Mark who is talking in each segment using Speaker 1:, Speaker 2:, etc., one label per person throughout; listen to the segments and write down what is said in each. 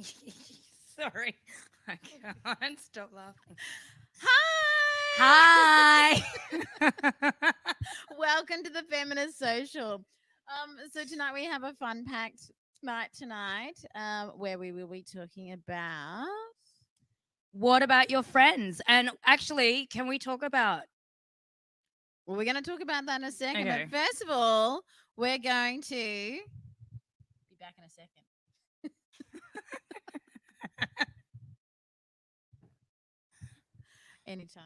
Speaker 1: Sorry, I can't stop laughing.
Speaker 2: Hi.
Speaker 1: Hi.
Speaker 2: Welcome to the Feminist Social. So tonight we have a fun packed night tonight, where we will be talking about.
Speaker 1: What about your friends? And actually, can we talk about?
Speaker 2: Well, we're going to talk about that in a second.
Speaker 1: Okay.
Speaker 2: But first of all, we're going to be back in a second. Anytime.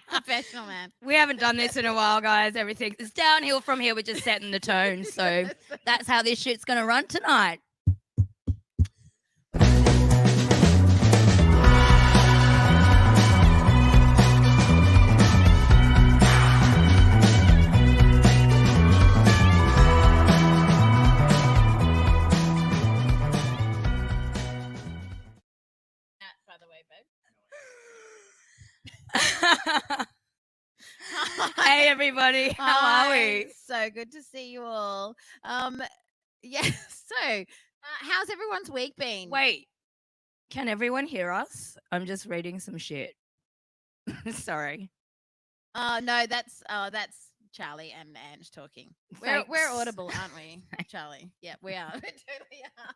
Speaker 2: Professional man.
Speaker 1: We haven't done this in a while, guys. Everything is downhill from here. We're just setting the tone. So that's how this shit's going to run tonight.
Speaker 2: By the way, babe.
Speaker 1: Hey, everybody. How are we?
Speaker 2: So good to see you all. Yeah. So, how's everyone's week been?
Speaker 1: Wait, can everyone hear us? I'm just reading some shit. Sorry.
Speaker 2: No, that's Charlie and Ange talking. We're audible, aren't we, Charlie? Yeah, we are. We totally are.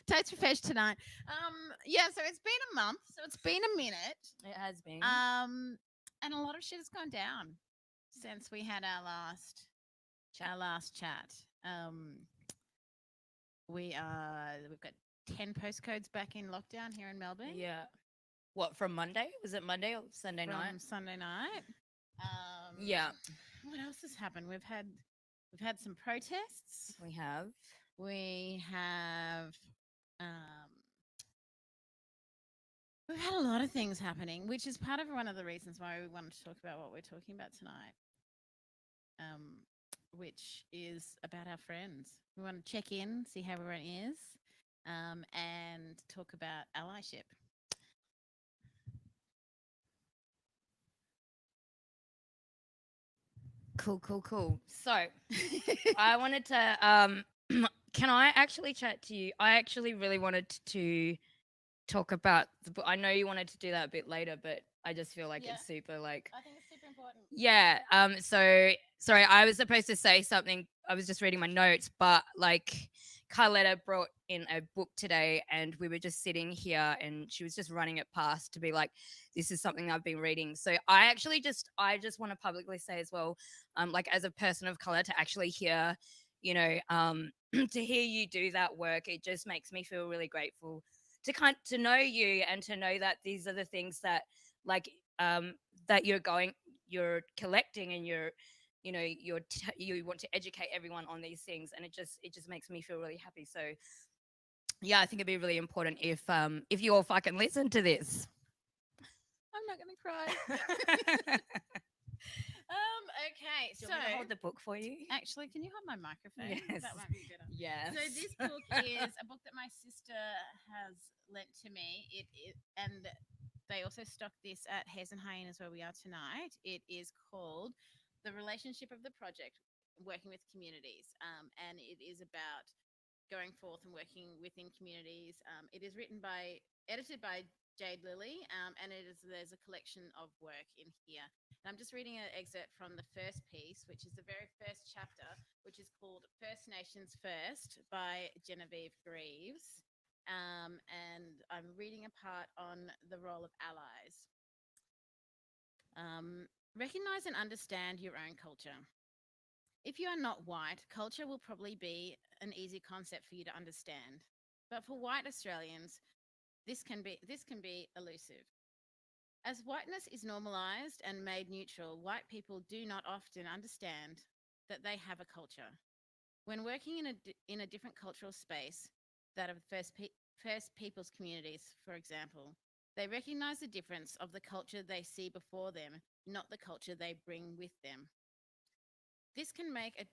Speaker 2: Totes Refresh tonight. Yeah. So it's been a month. So it's been a minute.
Speaker 1: It has been.
Speaker 2: And a lot of shit has gone down since we had our last chat. We've got 10 postcodes back in lockdown here in Melbourne.
Speaker 1: Yeah. What, from Monday? Was it Monday or Sunday night?
Speaker 2: From Sunday night.
Speaker 1: Yeah.
Speaker 2: What else has happened? We've had some protests.
Speaker 1: We have.
Speaker 2: We have we've had a lot of things happening, which is part of one of the reasons why we wanted to talk about what we're talking about tonight. Which is about our friends. We want to check in, see how everyone is, and talk about allyship.
Speaker 1: Cool. So, I wanted to can I actually chat to you? I actually really wanted to talk about the book. I know you wanted to do that a bit later, but I just feel like it's super like
Speaker 2: I think it's super important.
Speaker 1: Yeah. So sorry, I was supposed to say something. I was just reading my notes, but like Carletta brought in a book today and we were just sitting here and she was just running it past to be like, this is something I've been reading. So I just want to publicly say as well, like as a person of color to actually hear, to hear you do that work, it just makes me feel really grateful to know you and to know that these are the things that like that you're collecting and you want to educate everyone on these things, and it just makes me feel really happy. So yeah, I think it'd be really important if you all fucking listen to this.
Speaker 2: I'm not gonna cry. Okay,
Speaker 1: Do you want me to hold the book for you?
Speaker 2: Actually, can you hold my microphone?
Speaker 1: Yes.
Speaker 2: That might be better.
Speaker 1: Yes.
Speaker 2: So this book is a book that my sister has lent to me. And they also stock this at Hares and Hyenas where we are tonight. It is called The Relationship of the Project, Working with Communities. And it is about going forth and working within communities. It is edited by Jade Lilly, and there's a collection of work in here. And I'm just reading an excerpt from the first piece, which is the very first chapter, which is called First Nations First by Genevieve Greaves. And I'm reading a part on the role of allies. Recognize and understand your own culture. If you are not white, culture will probably be an easy concept for you to understand. But for white Australians, this can be elusive. As whiteness is normalized and made neutral, white people do not often understand that they have a culture. When working in a different cultural space, that of First Peoples communities, for example, they recognize the difference of the culture they see before them, not the culture they bring with them. This can make it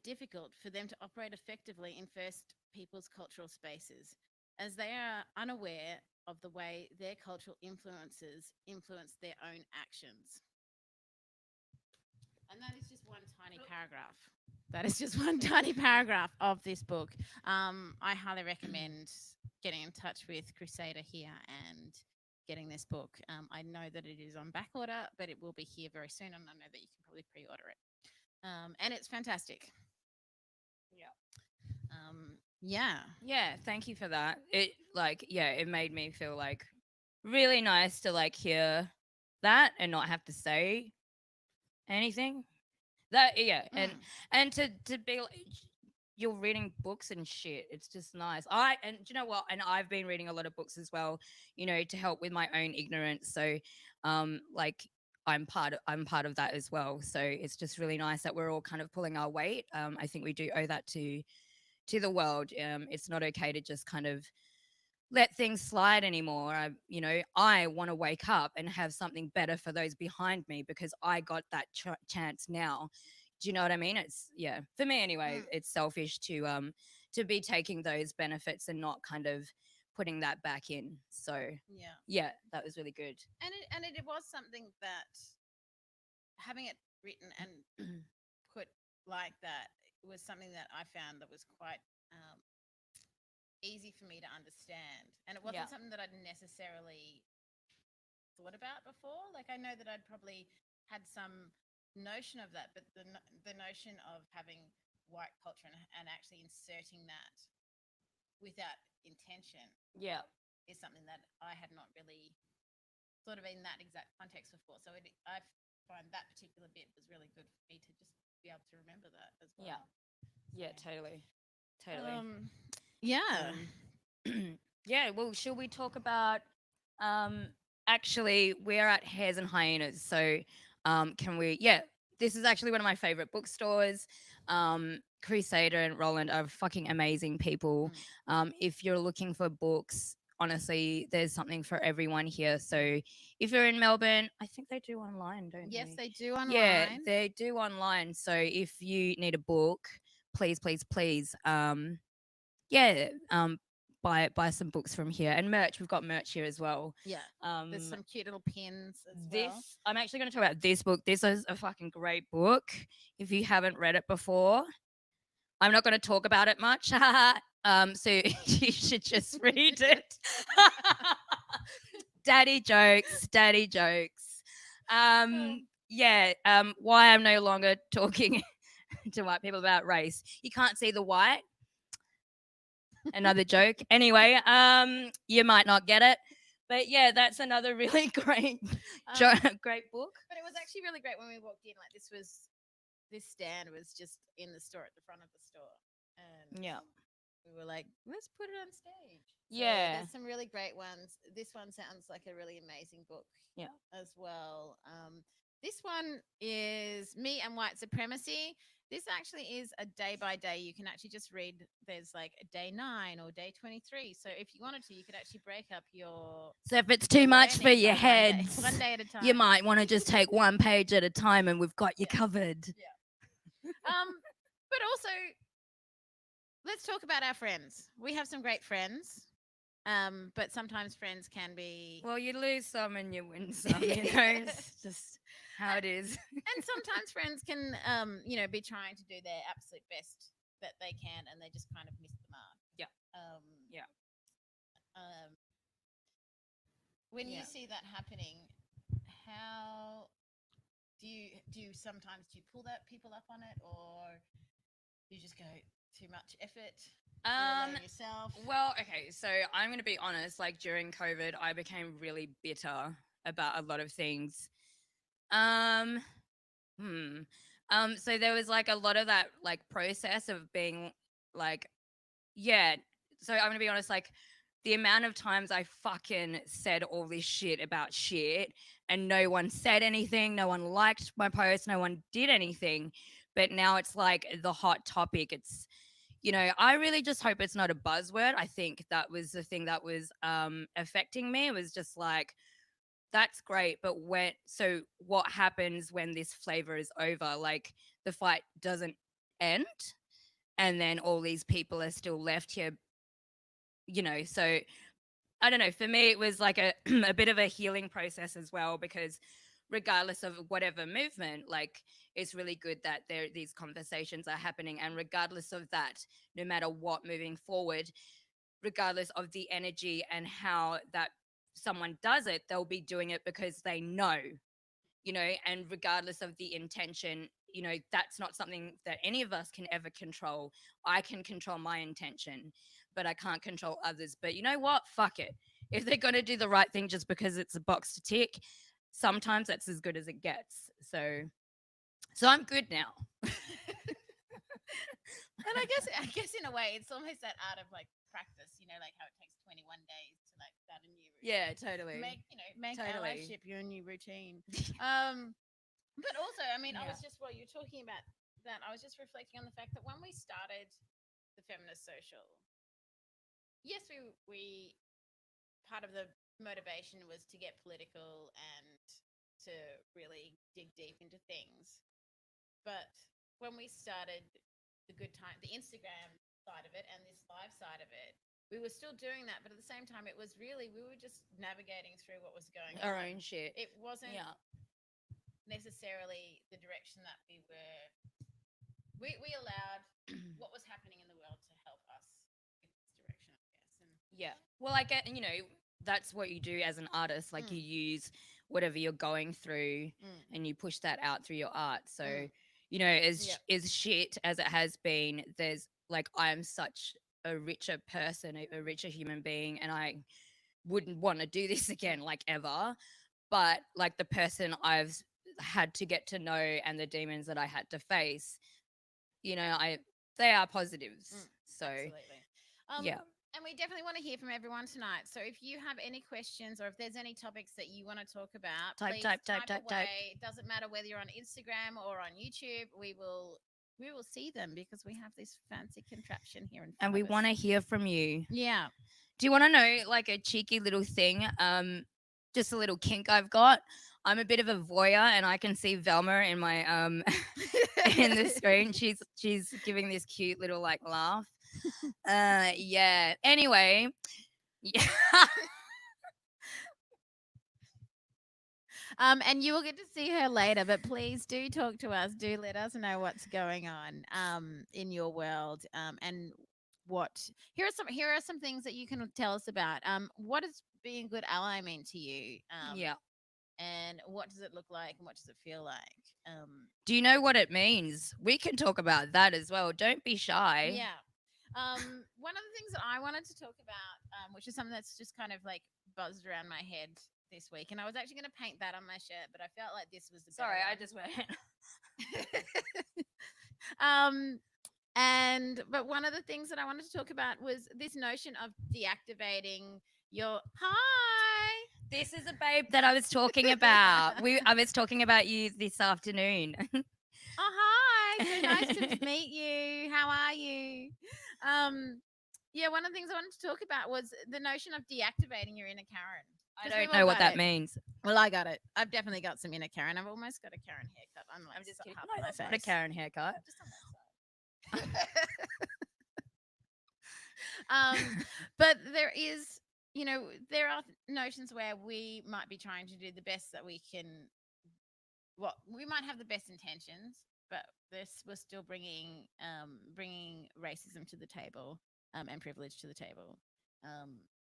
Speaker 2: difficult for them to operate effectively in First Peoples cultural spaces, as they are unaware of the way their cultural influences influence their own actions. And that is just one tiny paragraph. That is just one tiny paragraph of this book. I highly recommend getting in touch with Crusader here and getting this book. I know that it is on back order, but it will be here very soon, and I know that you can probably pre-order it. And it's fantastic.
Speaker 1: Yeah.
Speaker 2: Yeah.
Speaker 1: Yeah, thank you for that. It like yeah, it made me feel like really nice to like hear that and not have to say anything. That yeah,
Speaker 2: Mm.
Speaker 1: and to be like, you're reading books and shit. It's just nice. And do you know what? And I've been reading a lot of books as well, to help with my own ignorance. So like I'm part of that as well. So it's just really nice that we're all kind of pulling our weight. I think we do owe that to the world. It's not okay to just kind of let things slide anymore. I want to wake up and have something better for those behind me because I got that chance now. Do you know what I mean? It's yeah, for me anyway.
Speaker 2: Mm.
Speaker 1: It's selfish to be taking those benefits and not kind of putting that back in. So
Speaker 2: Yeah.
Speaker 1: yeah, that was really good.
Speaker 2: And it was something that having it written and put like that was something that I found that was quite um, easy for me to understand. And it
Speaker 1: Yeah,
Speaker 2: wasn't something that I'd necessarily thought about before. Like I know that I'd probably had some notion of that, but the notion of having white culture and actually inserting that without intention
Speaker 1: yeah,
Speaker 2: is something that I had not really thought of in that exact context before. So I find that particular bit was really good for me to just be able to remember that as
Speaker 1: yeah,
Speaker 2: well.
Speaker 1: yeah.
Speaker 2: So,
Speaker 1: Totally.
Speaker 2: yeah.
Speaker 1: Um, yeah. Well, shall we talk about Um, actually, we're at Hares and Hyenas. So, can we? Yeah, this is actually one of my favorite bookstores. Crusader and Roland are fucking amazing people.
Speaker 2: Mm.
Speaker 1: If you're looking for books, honestly, there's something for everyone here. So, if you're in Melbourne, I think they do online, don't
Speaker 2: Yes,
Speaker 1: they?
Speaker 2: they do
Speaker 1: Yeah,
Speaker 2: online.
Speaker 1: they do online. So, if you need a book, please, please, please, yeah, buy some books from here and merch. We've got merch here as well.
Speaker 2: Yeah. There's
Speaker 1: Um,
Speaker 2: some cute little pins as well.
Speaker 1: this I'm actually going to talk about this book. This is a fucking great book. If you haven't read it before, I'm not going to talk about it much. So you should just read it. Daddy jokes, daddy jokes. Yeah. Why I'm no longer talking to white people about race. You can't see the white. Another joke. Anyway, you might not get it, but yeah, that's another really great,
Speaker 2: Um,
Speaker 1: great book.
Speaker 2: but it was actually really great when we walked in. Like this stand was just in the store at the front of the store, and
Speaker 1: Yeah,
Speaker 2: we were like, let's put it on stage. So
Speaker 1: yeah,
Speaker 2: there's some really great ones. This one sounds like a really amazing book
Speaker 1: yeah.
Speaker 2: as well. This one is Me and White Supremacy. This actually is a day by day. You can actually just read, there's like a day 9 or day 23. So if you wanted to, you could actually break up
Speaker 1: So if it's
Speaker 2: your
Speaker 1: too much for
Speaker 2: learning
Speaker 1: your
Speaker 2: by one day, one
Speaker 1: heads,
Speaker 2: day at a
Speaker 1: you
Speaker 2: time.
Speaker 1: might want to just take one page at a time, and we've got you
Speaker 2: Yeah.
Speaker 1: covered.
Speaker 2: Yeah. But also, let's talk about our friends. We have some great friends. But sometimes friends can be
Speaker 1: Well, you lose some and you win some. It's just how it is.
Speaker 2: and sometimes friends can be trying to do their absolute best that they can and they just kind of miss the mark.
Speaker 1: Yeah,
Speaker 2: um,
Speaker 1: yeah,
Speaker 2: um, when you
Speaker 1: yeah.
Speaker 2: see that happening, how do you sometimes do you pull that people up on it, or do you just go too much effort,
Speaker 1: Um,
Speaker 2: learn yourself?
Speaker 1: Well, okay, so I'm going to be honest. Like during COVID, I became really bitter about a lot of things. Um, hmm. So there was like a lot of that like process of being like, yeah. So I'm going to be honest. Like the amount of times I fucking said all this shit about shit, and no one said anything, no one liked my post, no one did anything. But now it's like the hot topic. I really just hope it's not a buzzword. I think that was the thing that was affecting me. It was just like, that's great, but what happens when this flavor is over? Like the fight doesn't end, and then all these people are still left here. So I don't know. For me, it was like a a bit of a healing process as well because regardless of whatever movement, like it's really good that there these conversations are happening, and regardless of that, no matter what, moving forward, regardless of the energy and how that someone does it, they'll be doing it because they know, and regardless of the intention, that's not something that any of us can ever control. I can control my intention, but I can't control others. But you know what? Fuck it. If they're going to do the right thing just because it's a box to tick, sometimes that's as good as it gets. So I'm good now.
Speaker 2: And I guess in a way, it's almost that art of like practice, like how it takes 21 days to like start a new routine.
Speaker 1: Yeah, totally.
Speaker 2: Make
Speaker 1: Totally.
Speaker 2: allyship your new routine. But also, I mean, I
Speaker 1: Yeah.
Speaker 2: was just while you're talking about that, I was just reflecting on the fact that when we started the feminist social, yes, we part of the motivation was to get political and to really dig deep into things. But when we started the good time, the Instagram side of it and this live side of it, we were still doing that. But at the same time, it was really, we were just navigating through what was going
Speaker 1: Our
Speaker 2: on.
Speaker 1: own shit.
Speaker 2: It wasn't
Speaker 1: Yeah.
Speaker 2: necessarily the direction that we allowed what was happening in the world to help us with this direction, I guess. And
Speaker 1: Yeah. Well, I get, that's what you do as an artist. Like you use whatever you're going through and you push that out through your art. So, as shit as it has been, there's like, I am such a richer person, a richer human being, and I wouldn't want to do this again, like ever. But like the person I've had to get to know and the demons that I had to face, they are positives. So,
Speaker 2: absolutely.
Speaker 1: yeah.
Speaker 2: And we definitely want to hear from everyone tonight. So if you have any questions or if there's any topics that you want to talk about,
Speaker 1: Type,
Speaker 2: please
Speaker 1: type,
Speaker 2: type
Speaker 1: type, type,
Speaker 2: away.
Speaker 1: type.
Speaker 2: It doesn't matter whether you're on Instagram or on YouTube. We will see them because we have this fancy contraption here in front
Speaker 1: And we
Speaker 2: of us.
Speaker 1: want to hear from you.
Speaker 2: Yeah.
Speaker 1: Do you want to know like a cheeky little thing? Just a little kink I've got. I'm a bit of a voyeur, and I can see Velma in my in the screen. She's giving this cute little like laugh. Yeah. Anyway, yeah.
Speaker 2: And you will get to see her later, but please do talk to us. Do let us know what's going on in your world. And what here are some things that you can tell us about. What does being a good ally mean to you?
Speaker 1: Yeah.
Speaker 2: And what does it look like and what does it feel like?
Speaker 1: Do you know what it means? We can talk about that as well. Don't be shy.
Speaker 2: Yeah. One of the things that I wanted to talk about, which is something that's just kind of like buzzed around my head this week, and I was actually going to paint that on my shirt, but I felt like this was the
Speaker 1: Sorry,
Speaker 2: better
Speaker 1: I
Speaker 2: one.
Speaker 1: just went.
Speaker 2: But one of the things that I wanted to talk about was this notion of deactivating your hi.
Speaker 1: This is a babe that I was talking about. I was talking about you this afternoon.
Speaker 2: Oh, hi. So nice to meet you. How are you? Yeah, one of the things I wanted to talk about was the notion of deactivating your inner Karen.
Speaker 1: I don't know what that means.
Speaker 2: Well, I got it. I've definitely got some inner Karen. I've almost got a Karen haircut.
Speaker 1: I'm just kidding.
Speaker 2: Half
Speaker 1: No,
Speaker 2: of my
Speaker 1: that's not a
Speaker 2: face.
Speaker 1: Karen haircut.
Speaker 2: Just on that side. But there is, there are notions where we might be trying to do the best that we can. Well, we might have the best intentions, but we're still bringing racism to the table, and privilege to the table,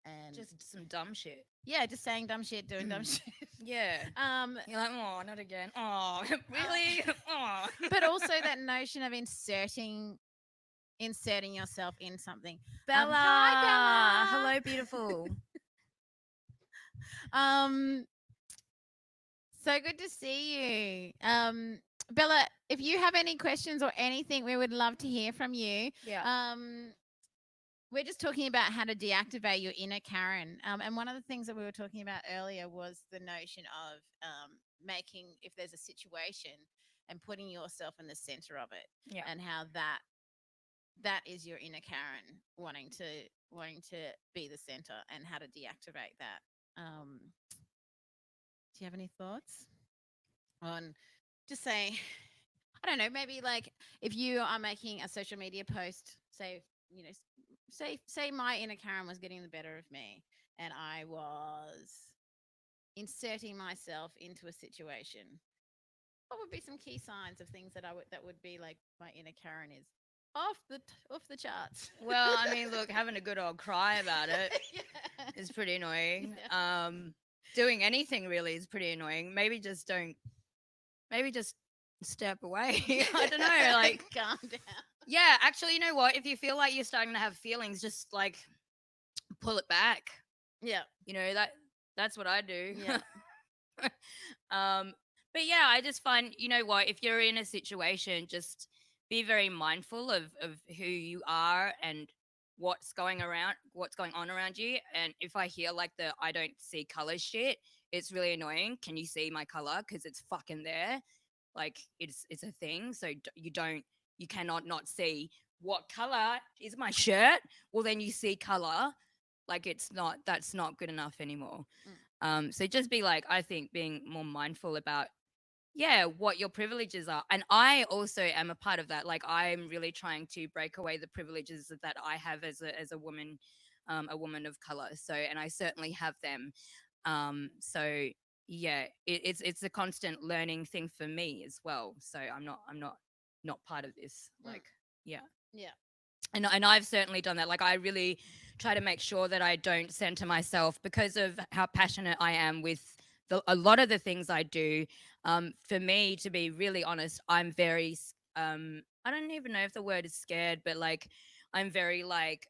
Speaker 2: and
Speaker 1: Just some dumb shit.
Speaker 2: yeah, just saying dumb shit, doing dumb shit.
Speaker 1: Yeah. You're like, oh, not again. Oh, really? Oh.
Speaker 2: But also that notion of inserting yourself in something.
Speaker 1: Bella.
Speaker 2: Hi, Bella.
Speaker 1: Hello, beautiful.
Speaker 2: So good to see you. Bella, if you have any questions or anything, we would love to hear from you.
Speaker 1: Yeah.
Speaker 2: We're just talking about how to deactivate your inner Karen. And one of the things that we were talking about earlier was the notion of making, if there's a situation, and putting yourself in the center of it.
Speaker 1: Yeah.
Speaker 2: And how that is your inner Karen wanting to be the center, and how to deactivate that. Do you have any thoughts on just say, I don't know, maybe like if you are making a social media post, say, say my inner Karen was getting the better of me and I was inserting myself into a situation. What would be some key signs of things that would be like my inner Karen is off the charts?
Speaker 1: Well, I mean, look, having a good old cry about it
Speaker 2: Yeah.
Speaker 1: is pretty annoying.
Speaker 2: Yeah.
Speaker 1: Doing anything really is pretty annoying. Maybe just step away. I don't know. Like,
Speaker 2: Calm down.
Speaker 1: yeah, actually, you know what? If you feel like you're starting to have feelings, just like pull it back.
Speaker 2: Yeah.
Speaker 1: You know, that's what I do.
Speaker 2: Yeah.
Speaker 1: um, but yeah, I just find, you know what, if you're in a situation, just be very mindful of who you are and what's going on around you. And if I hear like the I don't see color shit, it's really annoying. Can you see my color? Because it's fucking there. Like it's a thing. So you cannot not see what color is my shirt. Well, then you see color. Like that's not good enough anymore.
Speaker 2: Mm.
Speaker 1: So just be like, I think being more mindful about, yeah, what your privileges are. And I also am a part of that. Like I'm really trying to break away the privileges that I have as a woman of color. So, and I certainly have them. So yeah, it's a constant learning thing for me as well. So I'm not part of this.
Speaker 2: Mm.
Speaker 1: Like, yeah.
Speaker 2: Yeah.
Speaker 1: And I've certainly done that. Like I really try to make sure that I don't center myself because of how passionate I am with a lot of the things I do. For me, to be really honest, I'm very I don't even know if the word is scared, but like I'm very like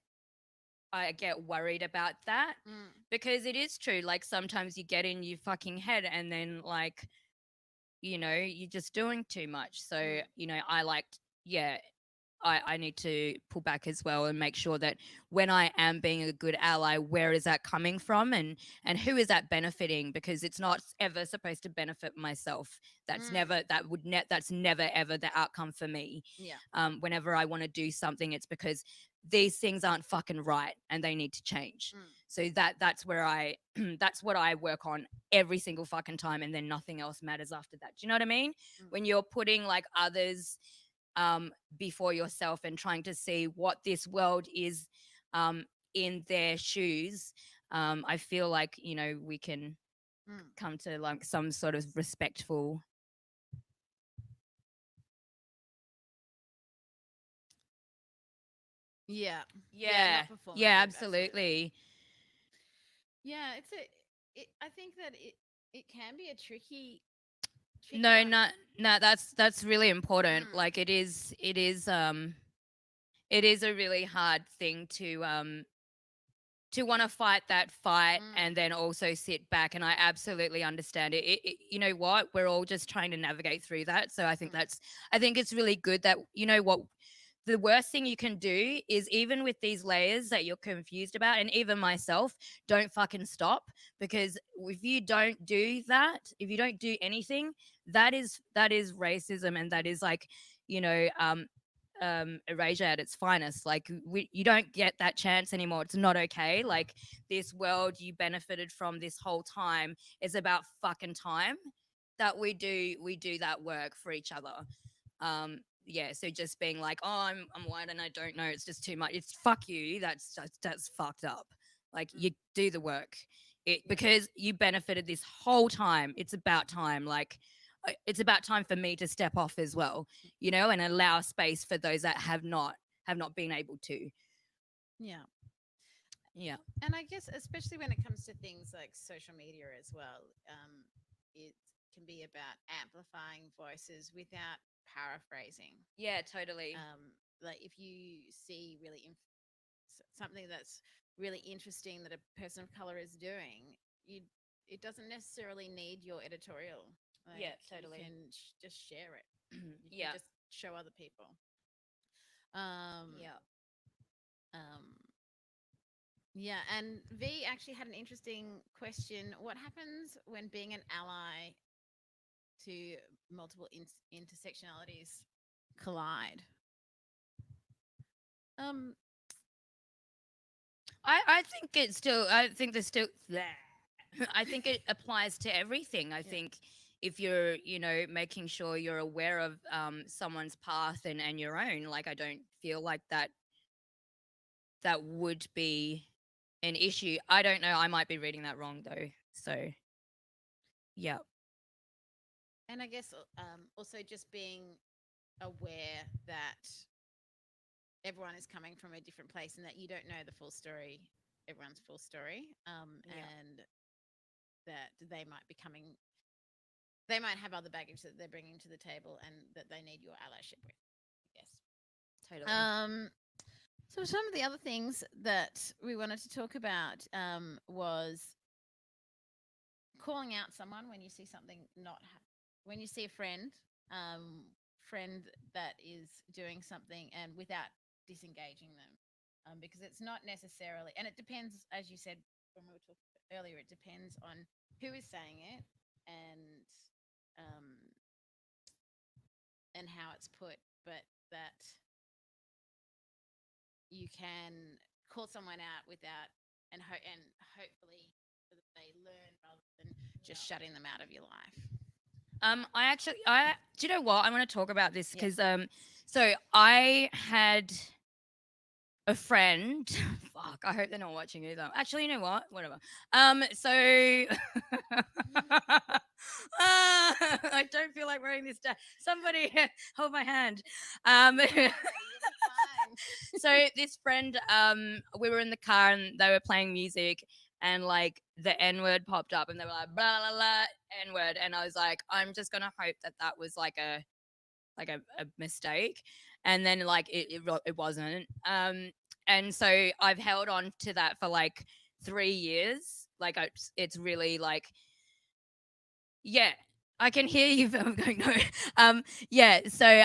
Speaker 1: I get worried about that
Speaker 2: Mm.
Speaker 1: because it is true. Like sometimes you get in your fucking head and then like you're just doing too much. So
Speaker 2: Mm.
Speaker 1: I liked yeah I need to pull back as well and make sure that when I am being a good ally, where is that coming from and who is that benefiting? Because it's not ever supposed to benefit myself.
Speaker 2: Mm.
Speaker 1: That's never ever the outcome for me.
Speaker 2: Yeah.
Speaker 1: Whenever I want to do something, it's because these things aren't fucking right and they need to change.
Speaker 2: Mm.
Speaker 1: So that's where I that's what I work on every single fucking time, and then nothing else matters after that. Do you know what I mean?
Speaker 2: Mm.
Speaker 1: When you're putting like others before yourself and trying to see what this world is um, in their shoes, I feel like we can
Speaker 2: Mm.
Speaker 1: come to like some sort of respectful.
Speaker 2: Yeah. Yeah.
Speaker 1: Yeah,
Speaker 2: Not
Speaker 1: yeah,
Speaker 2: performative. Absolutely.
Speaker 1: absolutely.
Speaker 2: Yeah. I think that it can be a tricky
Speaker 1: No,
Speaker 2: one.
Speaker 1: no, that's really important.
Speaker 2: Mm.
Speaker 1: Like it is a really hard thing to want to fight that fight
Speaker 2: Mm.
Speaker 1: and then also sit back, and I absolutely understand it. You know what, we're all just trying to navigate through that. So
Speaker 2: Mm.
Speaker 1: I think it's really good that what the worst thing you can do is, even with these layers that you're confused about, and even myself, don't fucking stop. Because if you don't do that, if you don't do anything, that is racism, and that is like you know erasure at its finest. Like you don't get that chance anymore. It's not okay.
Speaker 2: Mm.
Speaker 1: Like this world you benefited from this whole time is about fucking time that we do that work for each other. Yeah, so just being like, oh, I'm white and I don't know, it's just too much. It's fuck you. That's fucked up. Like
Speaker 2: Mm.
Speaker 1: you do the work.
Speaker 2: Yeah.
Speaker 1: Because you benefited this whole time. It's about time. Like it's about time for me to step off as well, and allow space for those that have not been able to.
Speaker 2: Yeah.
Speaker 1: Yeah.
Speaker 2: And I guess, especially when it comes to things like social media as well, it can be about amplifying voices without paraphrasing.
Speaker 1: Yeah, totally.
Speaker 2: Like if you see something that's really interesting that a person of color is doing, you it doesn't necessarily need your editorial.
Speaker 1: Yeah,
Speaker 2: Like you
Speaker 1: totally.
Speaker 2: can just share it. You can
Speaker 1: Yeah.
Speaker 2: just show other people. Um,
Speaker 1: Yeah.
Speaker 2: um, Yeah, and V actually had an interesting question. What happens when being an ally to multiple intersectionalities collide? Um,
Speaker 1: I think there's still I think it applies to everything. I
Speaker 2: yeah.
Speaker 1: think if you're, making sure you're aware of someone's path and your own, like I don't feel like that would be an issue. I don't know. I might be reading that wrong though. So Yeah.
Speaker 2: And I guess also just being aware that everyone is coming from a different place and that you don't know the full story, everyone's full story,
Speaker 1: Yeah.
Speaker 2: and that they might be coming, they might have other baggage that they're bringing to the table and that they need your allyship with. Yes.
Speaker 1: Totally.
Speaker 2: So some of the other things that we wanted to talk about was calling out someone when you see something when you see a friend that is doing something and without disengaging them, because it's not necessarily, and it depends, as you said when we were talking earlier, it depends on who is saying it and um, and how it's put, but that you can call someone out without and hopefully so that they learn rather than just shutting them out of your life.
Speaker 1: I do you know what? I want to talk about this
Speaker 2: Yeah.
Speaker 1: because so I had a friend. Fuck, I hope they're not watching either. Actually, you know what? Whatever. So I don't feel like wearing this down. Somebody hold my hand.
Speaker 2: You'll be fine.
Speaker 1: So this friend, we were in the car and they were playing music and like the N word popped up and they were like blah blah blah N word, and I was like, I'm just gonna hope that that was like a mistake, and then like it wasn't. And so I've held on to that for like 3 years. Like it's really like, yeah, I can hear you. I'm going no. Yeah. So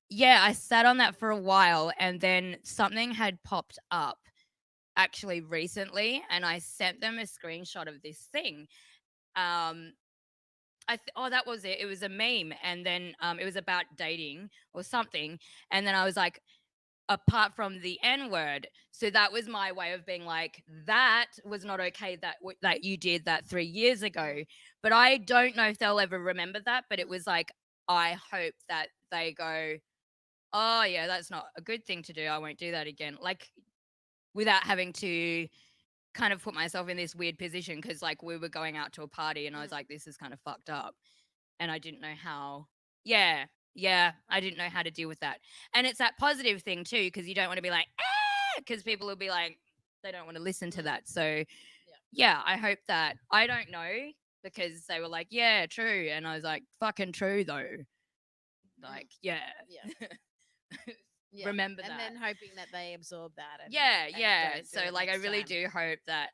Speaker 1: yeah, I sat on that for a while, and then something had popped up actually recently, and I sent them a screenshot of this thing. Um, oh, that was it. It was a meme, and then it was about dating or something, and then I was like, apart from the N word. So that was my way of being like, that was not okay that that you did that 3 years ago. But I don't know if they'll ever remember that. But it was like, I hope that they go, oh yeah, that's not a good thing to do. I won't do that again. Like without having to kind of put myself in this weird position, because like we were going out to a party and I was like, this is kind of fucked up, and I didn't know how. Yeah, I didn't know how to deal with that. And it's that positive thing too, because you don't want to be like, because people will be like, they don't want to listen to that. So yeah, I hope that, I don't know, because they were like, yeah, true, and I was like, fucking true though. Like, yeah.
Speaker 2: Yeah.
Speaker 1: Remember
Speaker 2: and
Speaker 1: that.
Speaker 2: then hoping that they absorb that. And,
Speaker 1: Yeah,
Speaker 2: and
Speaker 1: yeah.
Speaker 2: don't do
Speaker 1: So
Speaker 2: it
Speaker 1: like I
Speaker 2: next
Speaker 1: really
Speaker 2: time.
Speaker 1: do hope that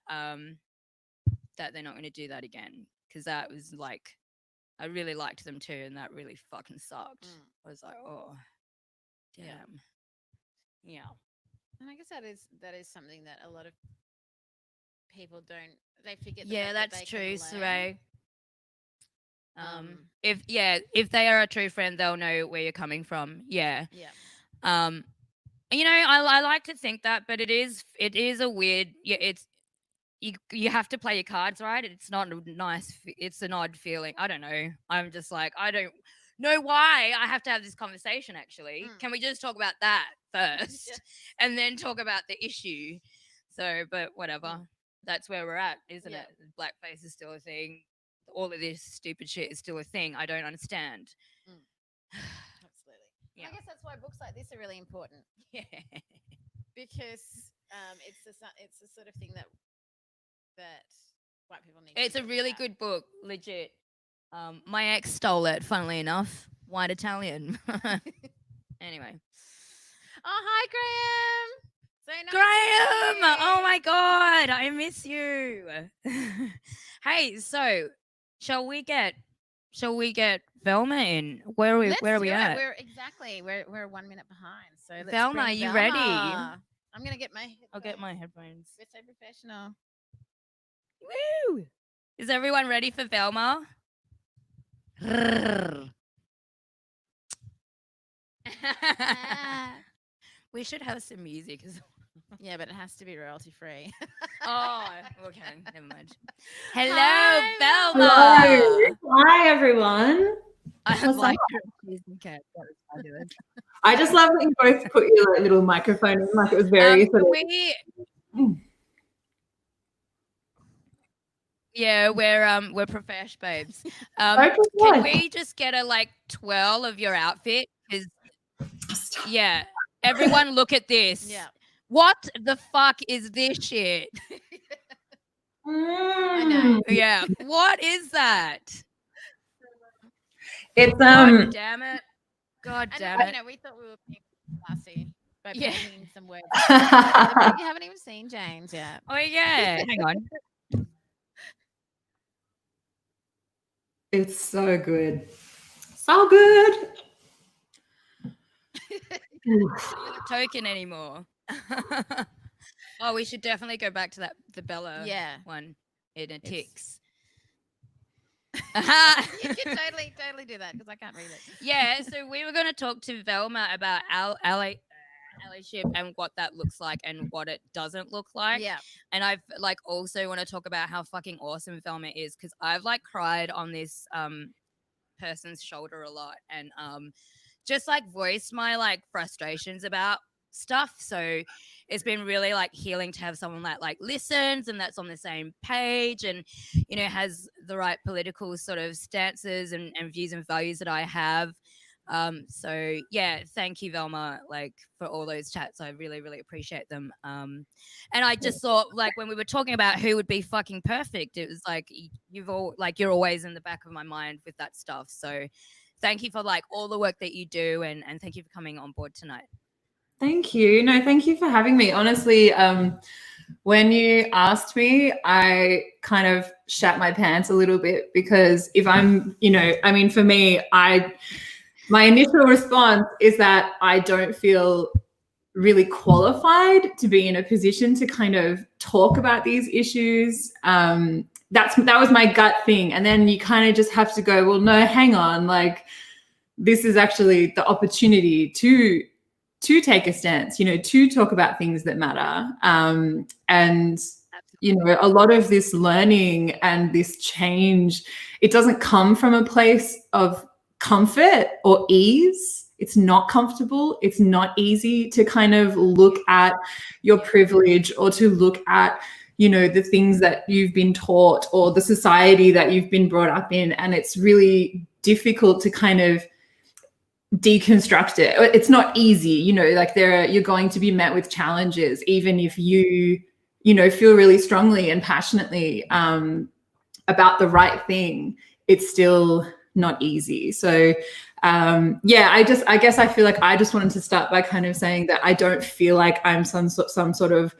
Speaker 1: that they're not going to do that again, because that was like, I really liked them too, and that really fucking sucked. I was like, oh, damn. Yeah.
Speaker 2: And I guess that is something that a lot of people don't. They forget. The
Speaker 1: Yeah,
Speaker 2: fact
Speaker 1: that's
Speaker 2: that they
Speaker 1: true,
Speaker 2: can learn.
Speaker 1: Saray. If they are a true friend, they'll know where you're coming from. Yeah.
Speaker 2: Yeah.
Speaker 1: You know, I like to think that, but it is a weird. Yeah, it's, you have to play your cards right. It's not a nice. It's an odd feeling. I don't know. I'm just like, I don't know why I have to have this conversation. Actually, can we just talk about that first, and then talk about the issue? So, but whatever. That's where we're at, isn't it? Blackface is still a thing. All of this stupid shit is still a thing. I don't understand.
Speaker 2: Absolutely. Yeah. I guess that's why books like this are really important.
Speaker 1: Yeah.
Speaker 2: Because it's the sort of thing that white people need.
Speaker 1: It's a really good book, legit. My ex stole it, funnily enough. White Italian. Anyway.
Speaker 2: Oh, hi, Graham. So nice
Speaker 1: Graham! Oh my god, I miss you. Hey, so shall we get Velma in? Where are we?
Speaker 2: Let's
Speaker 1: where are we
Speaker 2: do it.
Speaker 1: at?
Speaker 2: We're 1 minute behind. So let's
Speaker 1: Velma,
Speaker 2: bring
Speaker 1: are you
Speaker 2: Velma.
Speaker 1: ready?
Speaker 2: I'm gonna get my headphones.
Speaker 1: I'll get my headphones.
Speaker 2: We're so professional.
Speaker 1: Woo! Is everyone ready for Velma? We should have some music as well.
Speaker 2: Yeah, but it has to be royalty free.
Speaker 1: Oh, okay. Never mind. Hello,
Speaker 2: Hi,
Speaker 1: Velma.
Speaker 3: Hello. Hi, everyone.
Speaker 1: I
Speaker 3: What's
Speaker 1: like
Speaker 3: up?
Speaker 1: your amazing cat. That was fabulous.
Speaker 3: I just love that you both put your like, little microphone in, like it was very sort of.
Speaker 1: We Yeah, we're profesh babes.
Speaker 3: Okay,
Speaker 1: Can
Speaker 3: good.
Speaker 1: we just get a like twirl of your outfit? 'Cause
Speaker 3: Stop.
Speaker 1: yeah, everyone look at this.
Speaker 2: Yeah.
Speaker 1: What the fuck is this shit?
Speaker 2: I know.
Speaker 1: Yeah, what is that?
Speaker 3: It's
Speaker 1: God damn it! God
Speaker 2: And
Speaker 1: damn
Speaker 2: you
Speaker 1: it!
Speaker 2: know, we thought we were being classy by
Speaker 1: Yeah.
Speaker 2: painting some words. But you haven't even seen Jane's yet.
Speaker 1: Oh yeah, hang on.
Speaker 3: It's so good. So good.
Speaker 1: It's not a token anymore. Oh, we should definitely go back to the Bella
Speaker 2: Yeah.
Speaker 1: one. It
Speaker 2: It's-
Speaker 1: ticks.
Speaker 2: You can totally do that because I can't read it.
Speaker 1: Yeah, so we were going to talk to Velma about allyship and what that looks like and what it doesn't look like.
Speaker 2: Yeah.
Speaker 1: And I've like also want to talk about how fucking awesome Velma is because I've like cried on this person's shoulder a lot and just like voiced my like frustrations about stuff. So it's been really like healing to have someone that like listens and that's on the same page and you know has the right political sort of stances and views and values that I have. So yeah, thank you, Velma, like for all those chats. I really, really appreciate them. And I just thought like when we were talking about who would be fucking perfect, it was like you're always in the back of my mind with that stuff. So thank you for like all the work that you do and thank you for coming on board tonight.
Speaker 3: Thank you. No, thank you for having me. Honestly, when you asked me, I kind of shat my pants a little bit because if I'm, I mean, for me, my initial response is that I don't feel really qualified to be in a position to kind of talk about these issues. That was my gut thing. And then you kind of just have to go, well, no, hang on. Like, this is actually the opportunity to take a stance, to talk about things that matter. And, a lot of this learning and this change, it doesn't come from a place of comfort or ease. It's not comfortable. It's not easy to kind of look at your privilege or to look at, the things that you've been taught or the society that you've been brought up in. And it's really difficult to kind of deconstruct it. It's not easy, like you're going to be met with challenges, even if you feel really strongly and passionately about the right thing. It's still not easy. So I guess I feel like I just wanted to start by kind of saying that I don't feel like I'm some sort of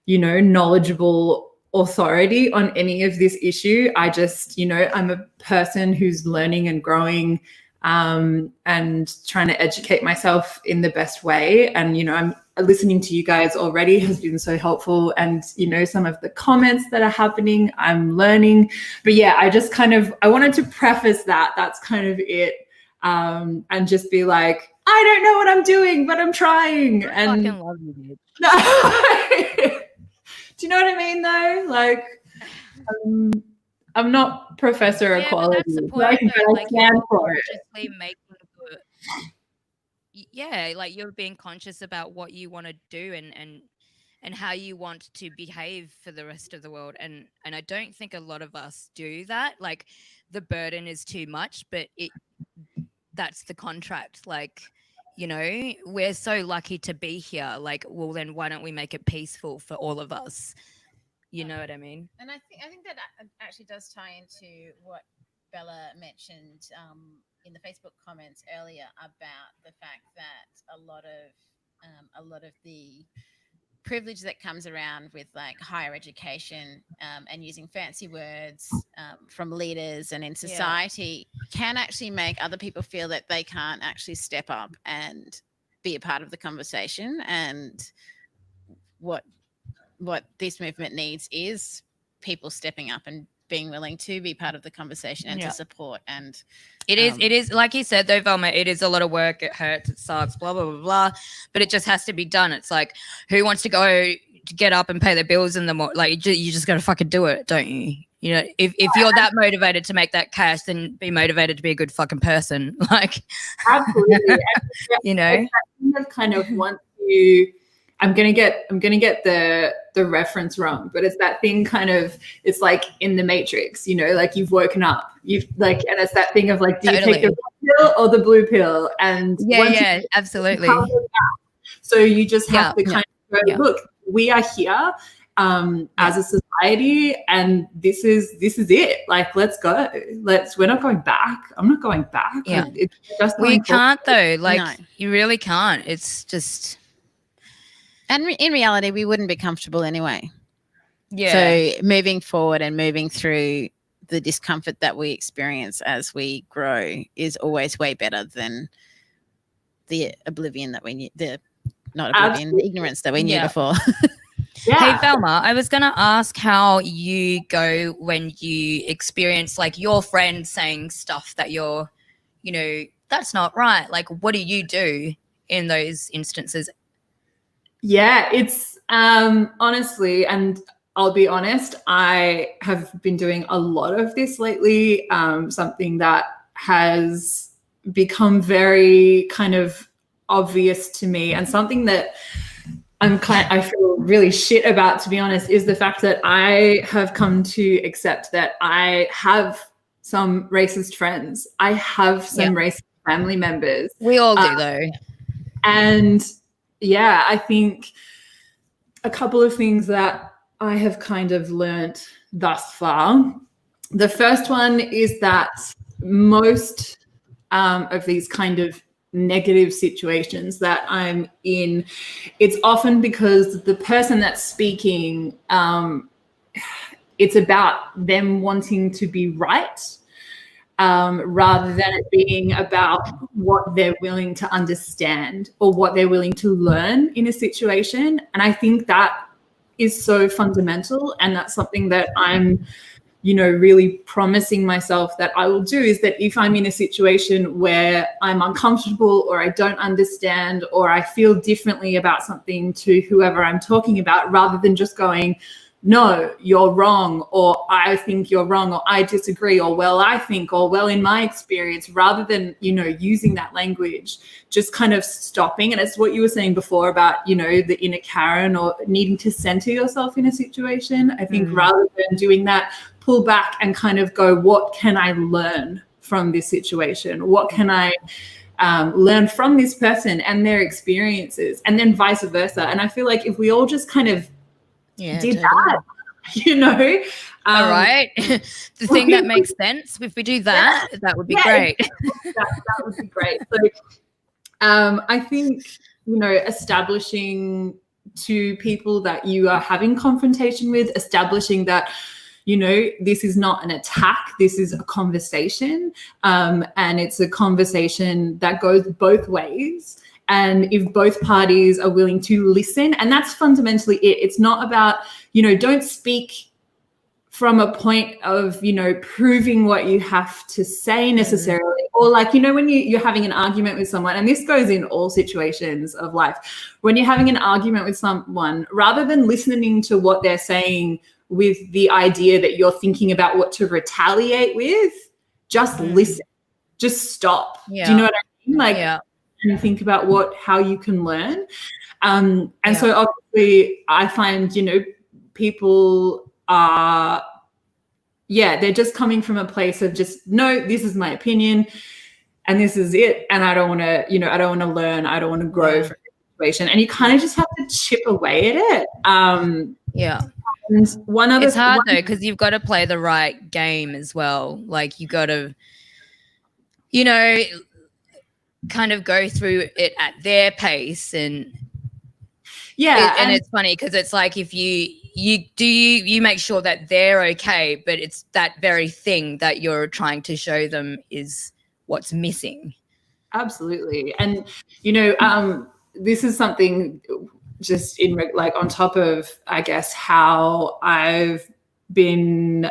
Speaker 3: knowledgeable authority on any of this issue. I just I'm a person who's learning and growing and trying to educate myself in the best way. And, I'm listening to you guys already has been so helpful. And, some of the comments that are happening, I'm learning. But yeah, I wanted to preface that. That's kind of it. And just be like, I don't know what I'm doing, but I'm trying.
Speaker 1: I fucking love you, dude.
Speaker 3: Do you know what I mean, though? Like, I'm not Professor Equality.
Speaker 1: But that's the point, though. Like,
Speaker 3: you're
Speaker 1: consciously making like you're being conscious about what you want to do and how you want to behave for the rest of the world. And I don't think a lot of us do that. Like, the burden is too much, but that's the contract. Like, we're so lucky to be here. Like, well, then why don't we make it peaceful for all of us? You know what I mean?
Speaker 2: And I think that actually does tie into what Bella mentioned in the Facebook comments earlier about the fact that a lot of the privilege that comes around with like higher education and using fancy words from leaders and in society can actually make other people feel that they can't actually step up and be a part of the conversation. And what this movement needs is people stepping up and being willing to be part of the conversation and to support. And
Speaker 1: it is like you said though, Velma, it is a lot of work. It hurts, it sucks, blah blah blah blah, but it just has to be done. It's like, who wants to go to get up and pay their bills in the morning? Like, you just got to fucking do it, don't you? If you're that motivated to make that cash, then be motivated to be a good fucking person. Like,
Speaker 3: absolutely. I kind of want to. I'm gonna get the the reference wrong, but it's that thing kind of, it's like in the Matrix, you know, like you've woken up, you've like, and it's that thing of like, do you take the red pill or the blue pill? And
Speaker 1: absolutely.
Speaker 3: So you just have to kind of go, look, we are here as a society, and this is it. Like, let's go. We're not going back. I'm not going back.
Speaker 1: Yeah.
Speaker 3: It's just
Speaker 1: we can't though. Like you really can't. It's just.
Speaker 2: And in reality, we wouldn't be comfortable anyway.
Speaker 1: Yeah.
Speaker 2: So moving forward and moving through the discomfort that we experience as we grow is always way better than the oblivion that we knew, the ignorance that we knew before.
Speaker 1: Hey, Velma, I was going to ask how you go when you experience like your friends saying stuff that you're, you know, that's not right. Like, what do you do in those instances?
Speaker 3: Yeah, it's honestly, and I'll be honest, I have been doing a lot of this lately, something that has become very kind of obvious to me, and something that I feel really shit about, to be honest, is the fact that I have come to accept that I have some racist friends. I have some racist family members.
Speaker 1: We all do though.
Speaker 3: And yeah, I think a couple of things that I have kind of learnt thus far. The first one is that most of these kind of negative situations that I'm in, it's often because the person that's speaking, it's about them wanting to be right, rather than it being about what they're willing to understand or what they're willing to learn in a situation. And I think that is so fundamental, and that's something that I'm, you know, really promising myself that I will do, is that if I'm in a situation where I'm uncomfortable or I don't understand or I feel differently about something to whoever I'm talking about, rather than just going, no, you're wrong, or I think you're wrong, or I disagree, or well, I think, or well, in my experience, rather than, you know, using that language, just kind of stopping. And it's what you were saying before about, you know, the inner Karen, or needing to center yourself in a situation. I think rather than doing that, pull back and kind of go, what can I learn from this situation? What can I learn from this person and their experiences, and then vice versa. And I feel like if we all just kind of did that, you know,
Speaker 1: all right, the thing that makes sense, if we do that, that would be great.
Speaker 3: that would be great. So I think, you know, establishing to people that you are having confrontation with, establishing that, you know, this is not an attack, this is a conversation, and it's a conversation that goes both ways. And if both parties are willing to listen, and that's fundamentally it. It's not about, you know, don't speak from a point of, you know, proving what you have to say necessarily, or like, you know, when you're having an argument with someone, and this goes in all situations of life, when you're having an argument with someone, rather than listening to what they're saying with the idea that you're thinking about what to retaliate with, just listen, just stop. Do you know what I mean? Like, and think about how you can learn. So obviously I find, you know, people are, they're just coming from a place of just, no, this is my opinion and this is it. And I don't want to, you know, I don't want to learn. I don't want to grow from the situation. And you kind of just have to chip away at it. And one other,
Speaker 1: it's hard though, because you've got to play the right game as well. Like you got to, you know, kind of go through it at their pace. And and it's funny because it's like, if you make sure that they're okay, but it's that very thing that you're trying to show them is what's missing.
Speaker 3: Absolutely. And, you know, this is something just in like on top of, I guess, how I've been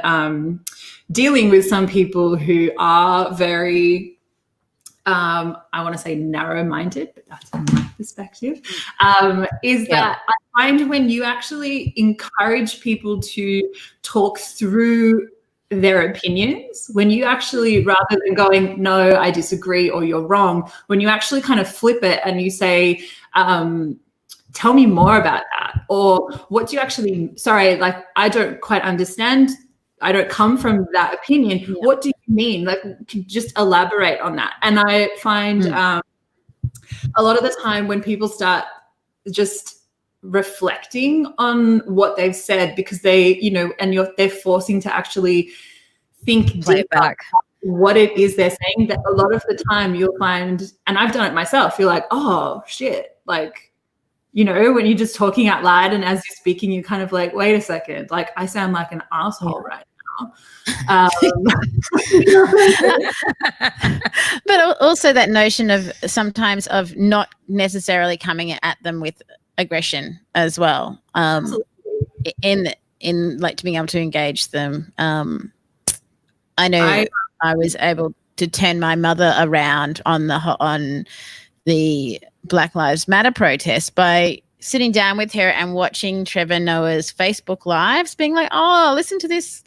Speaker 3: dealing with some people who are very, I want to say narrow-minded, but that's from my perspective, is that I find when you actually encourage people to talk through their opinions, when you actually, rather than going, no, I disagree or you're wrong, when you actually kind of flip it and you say, tell me more about that. Or what do you actually, sorry, like, I don't quite understand. I don't come from that opinion.
Speaker 4: Yeah.
Speaker 3: What do you mean? Like, just elaborate on that. And I find a lot of the time when people start just reflecting on what they've said, because they, you know, and they're forcing to actually think
Speaker 1: Play it
Speaker 3: deeper
Speaker 1: back.
Speaker 3: what it is they're saying, that a lot of the time you'll find, and I've done it myself, you're like, oh shit, like, you know, when you're just talking out loud and as you're speaking, you're kind of like, wait a second, like, I sound like an asshole right now.
Speaker 2: But also that notion of sometimes of not necessarily coming at them with aggression as well. In like to being able to engage them. I know I was able to turn my mother around on the Black Lives Matter protest by sitting down with her and watching Trevor Noah's Facebook lives, being like, "Oh, listen to this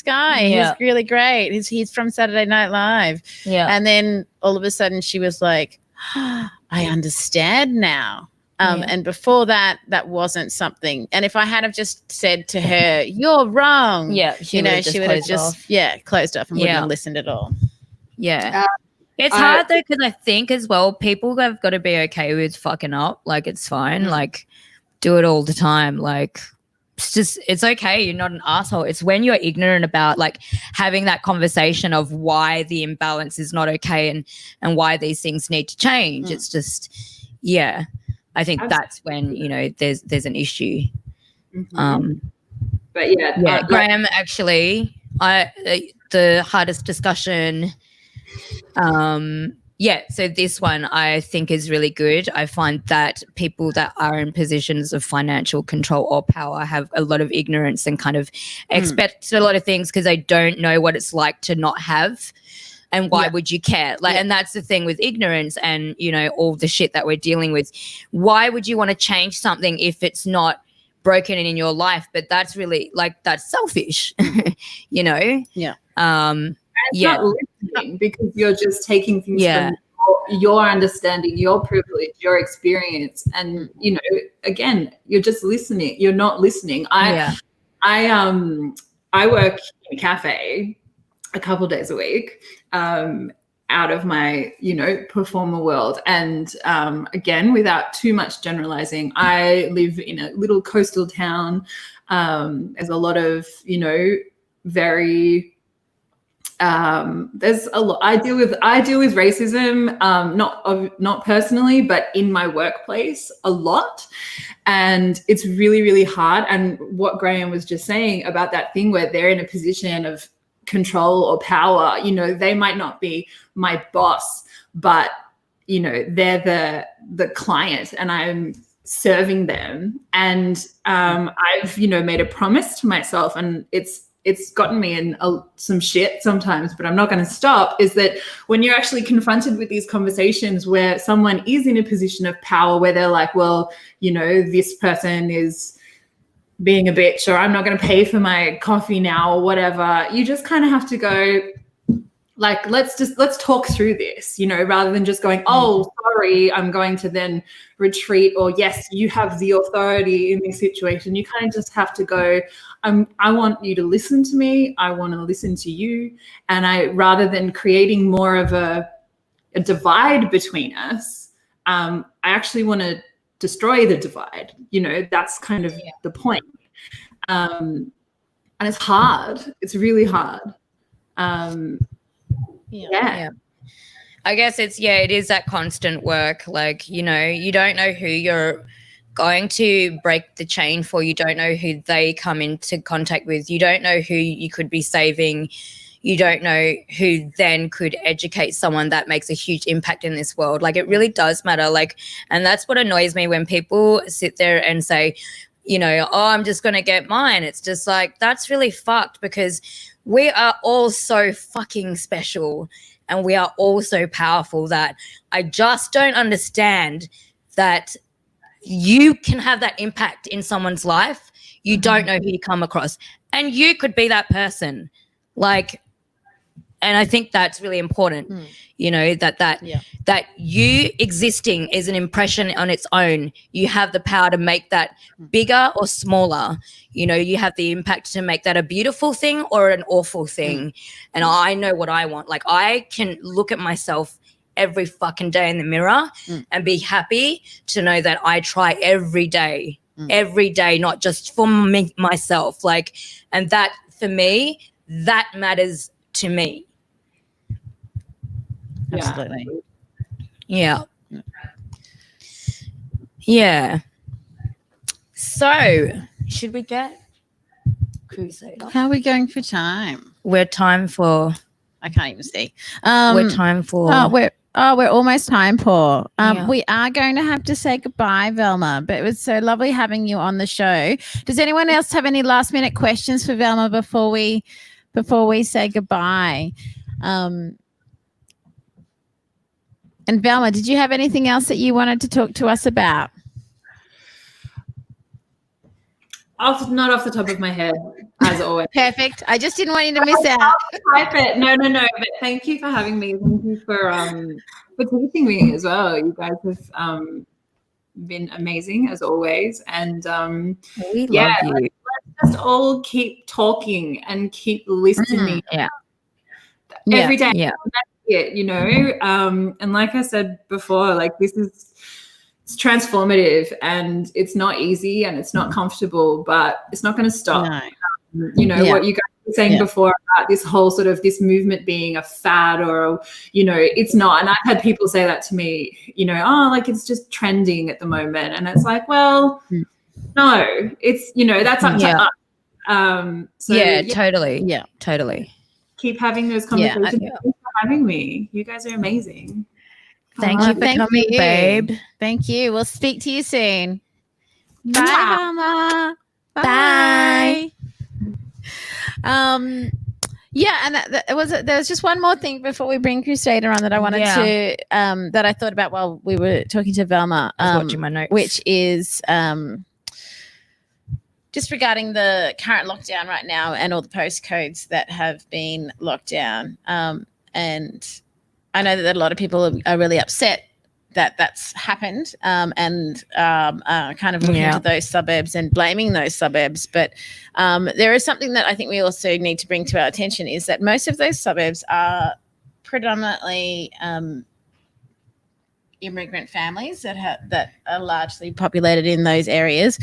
Speaker 2: guy.
Speaker 4: Yeah.
Speaker 2: He's really great. He's from Saturday Night Live."
Speaker 4: Yeah.
Speaker 2: And then all of a sudden she was like, "I understand now." And before that wasn't something. And if I had have just said to her, "You're wrong,"
Speaker 4: she would have just
Speaker 2: closed off and wouldn't have listened at all.
Speaker 1: Yeah. It's hard though, because I think as well, people have got to be okay with fucking up. Like, it's fine. Like, do it all the time. Like, it's okay. You're not an asshole. It's when you're ignorant about like having that conversation of why the imbalance is not okay and why these things need to change. It's just, I think that's when, you know, there's an issue.
Speaker 3: But
Speaker 1: Graham, actually, the hardest discussion. So this one I think is really good. I find that people that are in positions of financial control or power have a lot of ignorance and kind of expect a lot of things because they don't know what it's like to not have. And why would you care? Like, and that's the thing with ignorance and, you know, all the shit that we're dealing with. Why would you want to change something if it's not broken in your life? But that's really like, that's selfish, you know?
Speaker 2: Yeah.
Speaker 3: It's not listening, because you're just taking things from your understanding, your privilege, your experience. And, you know, again, you're just listening. You're not listening. I work in a cafe a couple of days a week out of my, you know, performer world. And again, without too much generalizing, I live in a little coastal town. There's a lot of, you know, very there's a lot. I deal with racism, not personally, but in my workplace a lot. And it's really, really hard. And what Graham was just saying about that thing where they're in a position of control or power, you know, they might not be my boss, but, you know, they're the client and I'm serving them. And I've, you know, made a promise to myself, and it's gotten me in some shit sometimes, but I'm not going to stop, is that when you're actually confronted with these conversations where someone is in a position of power, where they're like, well, you know, this person is being a bitch, or I'm not going to pay for my coffee now, or whatever, you just kind of have to go, like, let's talk through this, you know, rather than just going, oh, sorry, I'm going to then retreat, or yes, you have the authority in this situation. You kind of just have to go, I want you to listen to me. I want to listen to you. And rather than creating more of a divide between us, I actually want to destroy the divide. You know, that's kind of the point. And it's hard. It's really hard.
Speaker 1: I guess it is that constant work. Like, you know, you don't know who you're going to break the chain for. You don't know who they come into contact with. You don't know who you could be saving. You don't know who then could educate someone that makes a huge impact in this world. Like, it really does matter. Like, and that's what annoys me when people sit there and say, you know, oh, I'm just going to get mine. It's just like, that's really fucked, because we are all so fucking special and we are all so powerful that I just don't understand that you can have that impact in someone's life. You don't know who you come across, and you could be that person. Like, and I think that's really important, that you existing is an impression on its own. You have the power to make that bigger or smaller. You have the impact to make that a beautiful thing or an awful thing. And I know what I want. Like, I can look at myself every fucking day in the mirror and be happy to know that I try every day, not just for myself. Like, and that for me, that matters to me.
Speaker 4: Absolutely.
Speaker 1: Yeah. So, should we get Crusader?
Speaker 2: How are we going for time?
Speaker 1: We're time for.
Speaker 2: I can't even see.
Speaker 1: We're time for.
Speaker 2: We're almost time for.
Speaker 1: Yeah.
Speaker 2: We are going to have to say goodbye, Velma, but it was so lovely having you on the show. Does anyone else have any last minute questions for Velma before we say goodbye? And Velma, did you have anything else that you wanted to talk to us about?
Speaker 3: Not off the top of my head, as always.
Speaker 2: Perfect. I just didn't want you to miss out.
Speaker 3: Type it. No. But thank you for having me. Thank you for teaching me as well. You guys have been amazing as always, and
Speaker 1: we love you.
Speaker 3: Let's just all keep talking and keep listening. Every day.
Speaker 1: Yeah.
Speaker 3: That's it. And like I said before, like it's transformative, and it's not easy and it's not comfortable, but it's not going to stop. What you guys were saying before about this whole sort of this movement being a fad or, it's not. And I've had people say that to me, like it's just trending at the moment. And it's like, well, no, it's, that's up to us.
Speaker 1: Totally. Yeah, totally.
Speaker 3: Keep having those conversations. Thanks for having me. You guys are amazing.
Speaker 1: Thank you for coming, babe.
Speaker 2: Thank you. We'll speak to you soon.
Speaker 3: Bye,
Speaker 2: Mama.
Speaker 1: Bye.
Speaker 2: And there was just one more thing before we bring Crusader on that I wanted to that I thought about while we were talking to Velma.
Speaker 1: I was watching my notes.
Speaker 2: Which is just regarding the current lockdown right now and all the postcodes that have been locked down. And I know that a lot of people are really upset that that's happened and kind of looking into those suburbs and blaming those suburbs. But there is something that I think we also need to bring to our attention is that most of those suburbs are predominantly immigrant families that are largely populated in those areas,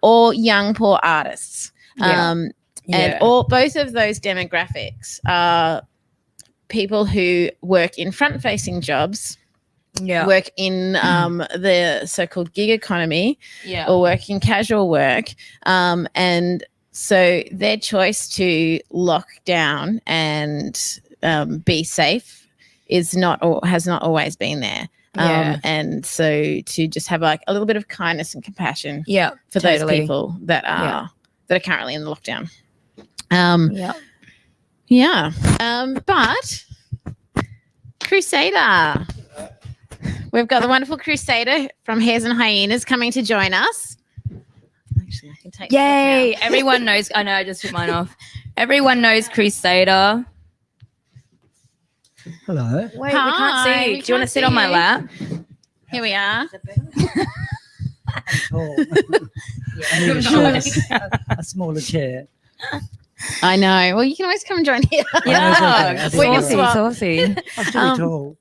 Speaker 2: or young poor artists. And both of those demographics are people who work in front-facing jobs, work in the so-called gig economy, or work in casual work, and so their choice to lock down and be safe is not or has not always been there. And so to just have like a little bit of kindness and compassion for those people that are currently in the lockdown. But Crusader, we've got the wonderful Crusader from Hares and Hyenas coming to join us. Actually, I can take
Speaker 1: Yay! Everyone knows. I know. I just took mine off. Everyone knows Crusader.
Speaker 5: Hello.
Speaker 1: Wait, we can't see you. Do you want to sit on my lap?
Speaker 2: Here we are.
Speaker 5: Tall. A smaller chair.
Speaker 2: I know. Well, you can always come and join here.
Speaker 1: Saucy.
Speaker 5: I'm still tall.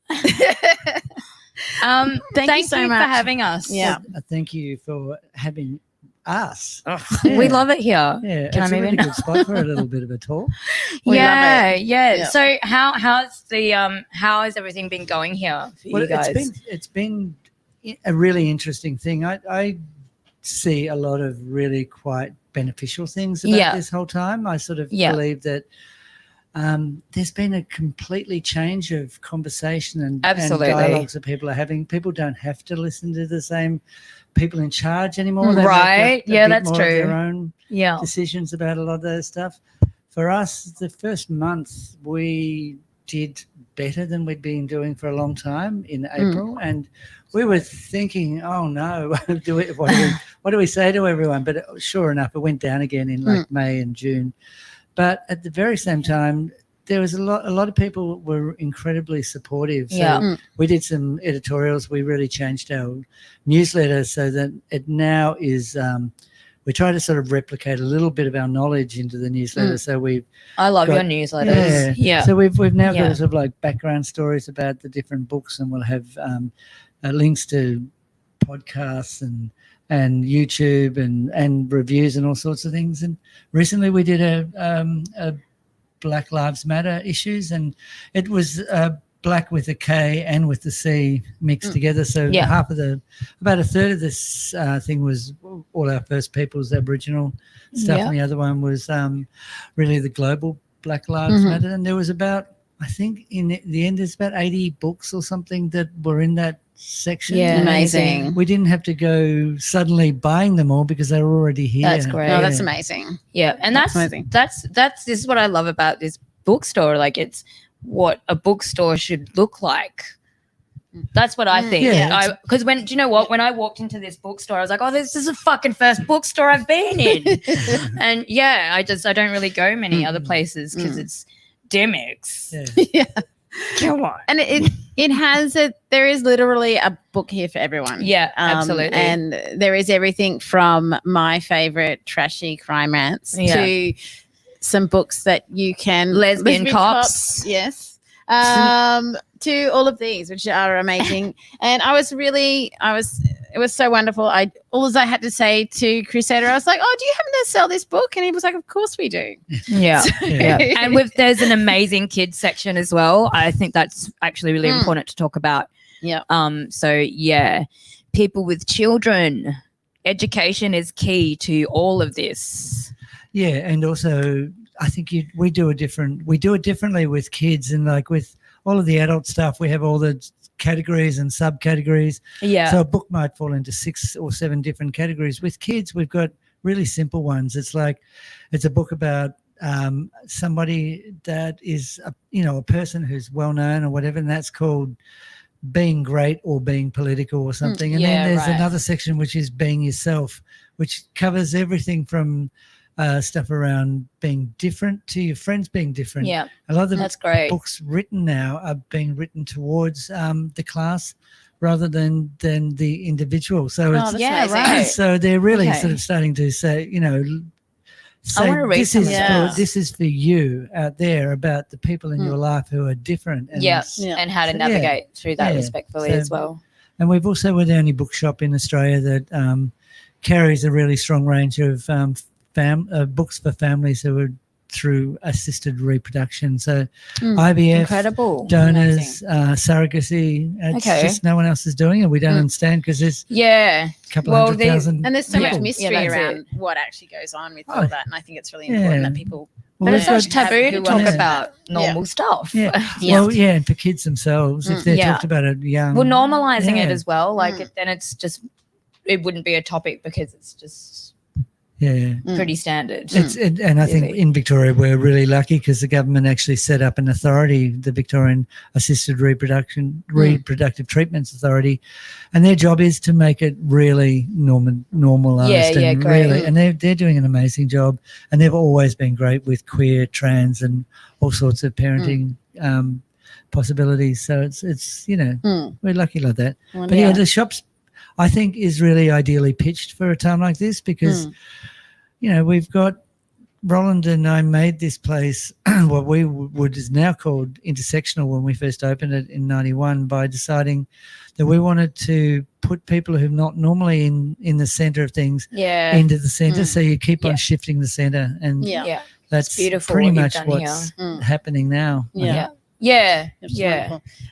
Speaker 2: Thank you so much
Speaker 1: for having us.
Speaker 2: Yeah.
Speaker 5: Thank you for having us.
Speaker 1: We love it here.
Speaker 5: Yeah,
Speaker 1: Can
Speaker 5: it's
Speaker 1: I
Speaker 5: a
Speaker 1: move
Speaker 5: really
Speaker 1: in?
Speaker 5: good spot for a little bit of a talk.
Speaker 1: Yeah. So how has everything been going here for you guys?
Speaker 5: It's been a really interesting thing. I see a lot of really quite beneficial things about this whole time. I sort of believe that there's been a completely change of conversation and dialogues that people are having. People don't have to listen to the same people in charge anymore. They make a bit
Speaker 1: that's
Speaker 5: more
Speaker 1: true.
Speaker 5: Of their own decisions about a lot of those stuff. For us, the first month we did better than we'd been doing for a long time in April, and we were thinking, oh no, what do we say to everyone? But sure enough, it went down again in like May and June. But at the very same time, there was a lot of people were incredibly supportive. So we did some editorials. We really changed our newsletter so that it now is we try to sort of replicate a little bit of our knowledge into the newsletter. So
Speaker 4: I love your newsletters. Yeah.
Speaker 5: So we've now got sort of like background stories about the different books, and we'll have links to podcasts and YouTube and reviews and all sorts of things. And recently we did a Black Lives Matter issues, and it was black with a K and with the C mixed together. So about a third of this thing was all our First Peoples Aboriginal stuff, and the other one was really the global Black Lives Matter. And there was about, I think in the end, there's about 80 books or something that were in that section.
Speaker 4: Yeah, amazing.
Speaker 5: We didn't have to go suddenly buying them all because they were already here.
Speaker 4: That's great.
Speaker 2: No, that's amazing.
Speaker 1: Yeah, and that's amazing. That's this is what I love about this bookstore. Like, it's what a bookstore should look like. That's what I think. Because do you know what? When I walked into this bookstore, I was like, oh, this is the fucking first bookstore I've been in. And I don't really go many other places because it's gimmicks.
Speaker 2: Yeah.
Speaker 1: Come on.
Speaker 2: And it has there is literally a book here for everyone.
Speaker 1: Yeah, absolutely.
Speaker 2: And there is everything from my favorite trashy crime rants to some books that you can
Speaker 1: lesbian cops.
Speaker 2: Yes. To all of these, which are amazing. And it was so wonderful. All I had to say to Crusader, I was like, oh, do you happen to sell this book? And he was like, of course we do.
Speaker 1: Yeah. And there's an amazing kids section as well. I think that's actually really important to talk about.
Speaker 2: Yeah.
Speaker 1: People with children, education is key to all of this.
Speaker 5: Yeah, and also I think we do it differently with kids, and like with all of the adult stuff, we have all the categories and subcategories.
Speaker 1: Yeah.
Speaker 5: So a book might fall into 6 or 7 different categories. With kids, we've got really simple ones. It's like it's a book about somebody that is a person who's well known or whatever, and that's called being great or being political or something. And then there's another section which is being yourself, which covers everything from stuff around being different to your friends being different.
Speaker 1: Yeah,
Speaker 5: a lot of
Speaker 1: that's great.
Speaker 5: Books written now are being written towards the class rather than the individual. So so they're really sort of starting to say,
Speaker 1: I want to read
Speaker 5: this is for you out there, about the people in your life who are different. And
Speaker 1: and how to navigate through that respectfully as well.
Speaker 5: And we're the only bookshop in Australia that carries a really strong range of books for families who are through assisted reproduction. So IVF,
Speaker 1: incredible,
Speaker 5: donors, surrogacy. It's just no one else is doing it. We don't understand because there's a couple 100,000
Speaker 2: and there's so much mystery around what actually goes on with all that. And I think it's really important that people.
Speaker 1: But it's such taboo to talk about normal stuff.
Speaker 5: And for kids themselves, if they're talked about it young.
Speaker 1: Well, normalizing it as well, then it's just, it wouldn't be a topic because it's just pretty standard.
Speaker 5: And I think in Victoria we're really lucky because the government actually set up an authority, the Victorian Assisted Reproductive Treatments Authority, and their job is to make it really normalised. And they're doing an amazing job, and they've always been great with queer, trans, and all sorts of parenting possibilities. So it's we're lucky like that. But the shops, I think, is really ideally pitched for a time like this because, we've got Roland and I made this place what we would is now called intersectional when we first opened it in 91 by deciding that we wanted to put people who are not normally in the centre of things into the centre. So you keep on shifting the centre, and that's pretty much what's happening now.
Speaker 2: Wonderful.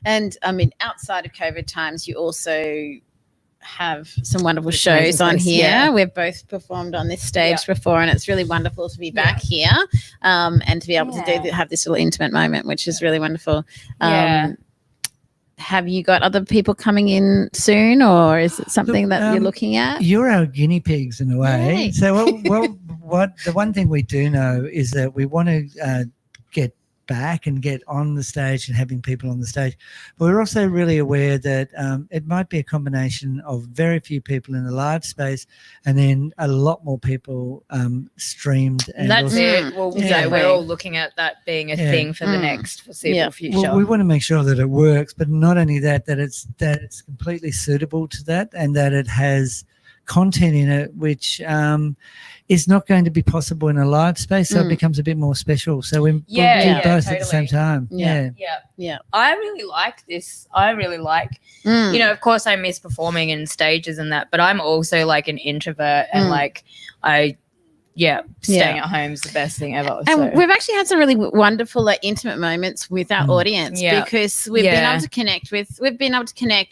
Speaker 2: And I mean, outside of COVID times, you also have some wonderful shows on here. We've both performed on this stage before, and it's really wonderful to be back here and to be able to have this little intimate moment, which is really wonderful. Have you got other people coming in soon, or is it something that you're looking at?
Speaker 5: You're our guinea pigs in a way. Yay. So what the one thing we do know is that we want to get back and get on the stage and having people on the stage. But we're also really aware that it might be a combination of very few people in a large space and then a lot more people streamed. And
Speaker 1: That's
Speaker 5: also,
Speaker 1: it. Well, we're all looking at that being a thing for the next foreseeable future.
Speaker 5: Well, we want to make sure that it works, but not only that it's completely suitable to that, and that it has content in it which is not going to be possible in a live space, so it becomes a bit more special. So we do both at the same time.
Speaker 1: Yeah. I really like this. I really like, you know, of course I miss performing in stages and that, but I'm also like an introvert and like staying at home is the best thing ever.
Speaker 2: And we've actually had some really wonderful, intimate moments with our audience because we've been able to connect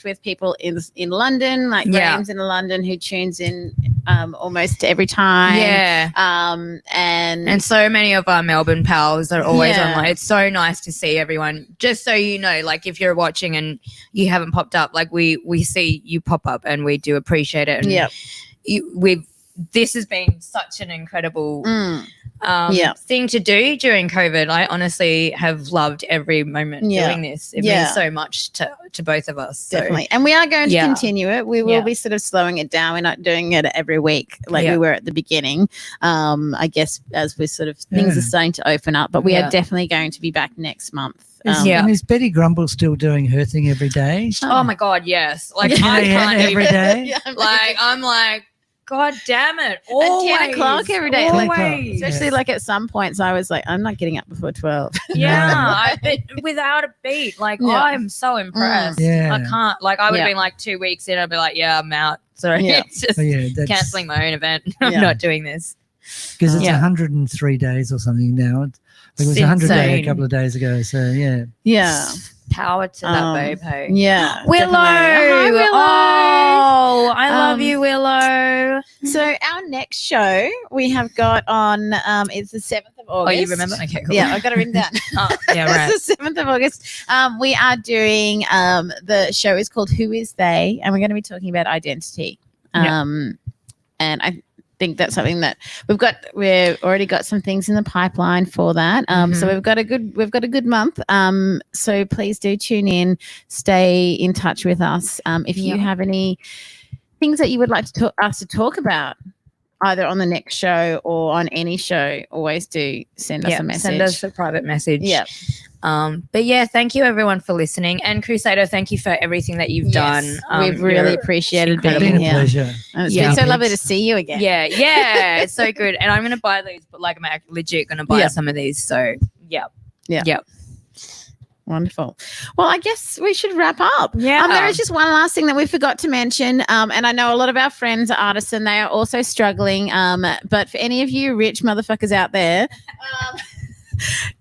Speaker 2: with people in London, like Graham's in London, who tunes in almost every time. And
Speaker 1: so many of our Melbourne pals are always online. It's so nice to see everyone. Just so you know, like if you're watching and you haven't popped up, like we see you pop up and we do appreciate it. And this has been such an incredible thing to do during COVID. I honestly have loved every moment doing this. It means so much to both of us. So.
Speaker 2: Definitely. And we are going to continue it. We will be sort of slowing it down. We're not doing it every week like we were at the beginning. I guess as we're sort of things are starting to open up, but we are definitely going to be back next month.
Speaker 5: And is Betty Grumble still doing her thing every day?
Speaker 1: Oh my God, yes. Like I can't
Speaker 5: every day.
Speaker 1: I'm like, God damn it. Always.
Speaker 2: At 10 o'clock every day.
Speaker 1: Always.
Speaker 2: Especially like at some points I was like, I'm not getting up before 12.
Speaker 1: Without a beat. Like I'm so impressed. I can't. Like I would have been like 2 weeks in, I'd be like, I'm out. Sorry. It's just cancelling my own event. I'm not doing this.
Speaker 5: Because it's 103 days or something now. It was 100 days a couple of days ago. So
Speaker 1: Power to that babe. Hey.
Speaker 2: Yeah.
Speaker 1: Willow.
Speaker 2: Hi, Willow.
Speaker 1: Oh, I love you, Willow.
Speaker 2: So our next show we have got on it's the 7th of August.
Speaker 1: Oh, you remember? Okay, cool.
Speaker 2: Yeah, I've got it written down.
Speaker 1: Right.
Speaker 2: It's the 7th of August. We are doing the show is called Who Is They? And we're going to be talking about identity. And I think that's something that we've already got some things in the pipeline for that. So we've got a good month. So please do tune in, stay in touch with us. If you have any things that you would like us to talk about, either on the next show or on any show, always do send us a message.
Speaker 1: Send us a private message. But thank you everyone for listening, and Crusader, thank you for everything that you've done.
Speaker 2: We've really appreciated being here.
Speaker 5: It's been a pleasure.
Speaker 2: And it's been so lovely to see you again.
Speaker 1: It's so good. And I'm gonna buy these, but like I'm legit gonna buy some of these. So
Speaker 2: Wonderful. Well, I guess we should wrap up.
Speaker 1: Yeah.
Speaker 2: There is just one last thing that we forgot to mention. And I know a lot of our friends are artists and they are also struggling. But for any of you rich motherfuckers out there,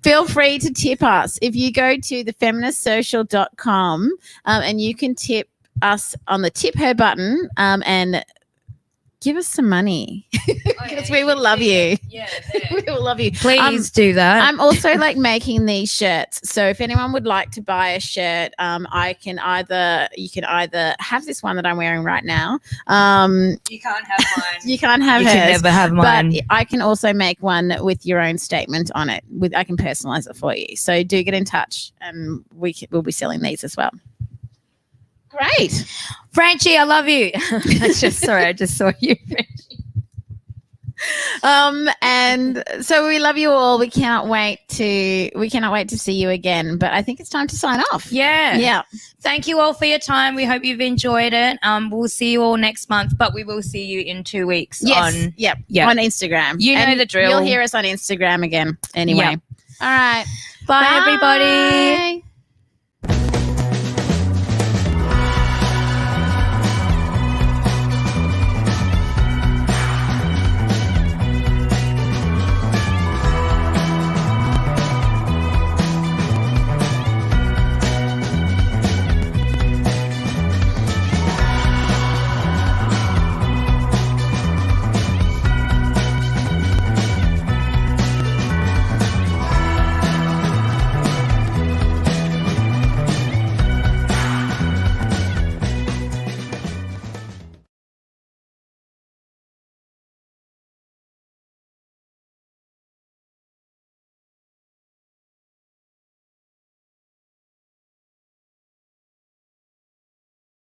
Speaker 2: feel free to tip us. If you go to thefeministsocial.com and you can tip us on the tip her button and give us some money because we will love you. We will love you.
Speaker 1: Please do that.
Speaker 2: I'm also making these shirts. So if anyone would like to buy a shirt, you can either have this one that I'm wearing right now.
Speaker 1: You can't have mine.
Speaker 2: You can't have
Speaker 1: you
Speaker 2: hers.
Speaker 1: You can never have mine.
Speaker 2: But I can also make one with your own statement on it. I can personalize it for you. So do get in touch and we'll be selling these as well. Great.
Speaker 1: Frenchie, I love you. I just saw you, Frenchie.
Speaker 2: And so we love you all. We cannot wait to see you again. But I think it's time to sign off.
Speaker 1: Yeah. Thank you all for your time. We hope you've enjoyed it. We'll see you all next month, but we will see you in 2 weeks on
Speaker 2: Instagram.
Speaker 1: You know the drill.
Speaker 2: You'll hear us on Instagram again anyway.
Speaker 1: Yep.
Speaker 2: All right.
Speaker 1: Bye, everybody.